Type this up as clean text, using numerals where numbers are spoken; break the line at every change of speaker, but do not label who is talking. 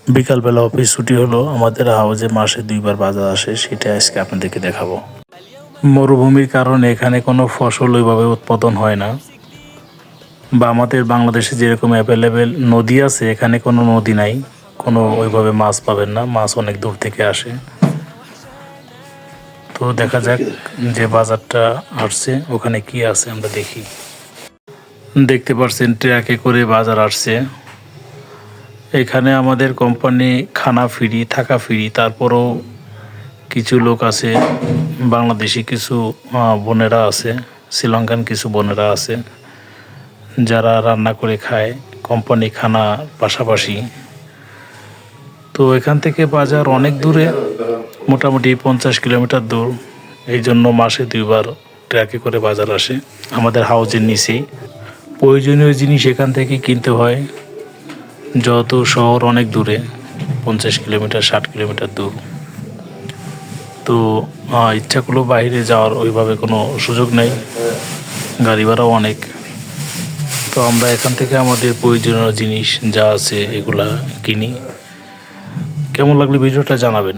বিকালবেলা অফিস ছুটি হলো, আমাদের হাউজে মাসে 2 বার বাজার আসে, সেটা আজকে আপনাদেরকে দেখাবো। মরুভূমির কারণে এখানে কোনো ফসল ওইভাবে উৎপাদন হয় না, বা আমাদের বাংলাদেশে যেরকম অ্যাভেলেবেল নদী আছে, এখানে কোনো নদী নাই, কোনো ওইভাবে মাছ পাবেন না, মাছ অনেক দূর থেকে আসে। তো দেখা যাক যে বাজারটা আসছে ওখানে কি আছে আমরা দেখি। দেখতে পাচ্ছেন ট্রাকে করে বাজার আসছে। এখানে আমাদের কোম্পানি খানা ফ্রি, থাকা ফ্রি, তারপরও কিছু লোক আছে, বাংলাদেশি কিছু বোনেরা আছে, শ্রীলঙ্কান কিছু বোনেরা আছে যারা রান্না করে খায় কোম্পানি খানা পাশাপাশি। তো এখান থেকে বাজার অনেক দূরে, মোটামুটি 50 কিলোমিটার দূর। এই জন্য মাসে 2 বার ট্রাকে করে বাজার আসে আমাদের হাউজের নিচেই। প্রয়োজনীয় জিনিস এখান থেকে কিনতে হয়, যেহেতু শহর অনেক দূরে, 50 কিলোমিটার 60 কিলোমিটার দূর। তো ইচ্ছা করলেও বাইরে যাওয়ার ওইভাবে কোনো সুযোগ নেই, গাড়ি ভাড়াও অনেক। তো আমরা এখান থেকে আমাদের প্রয়োজনীয় জিনিস যা আছে এগুলা কিনি। কেমন লাগলে ভিডিওটা জানাবেন।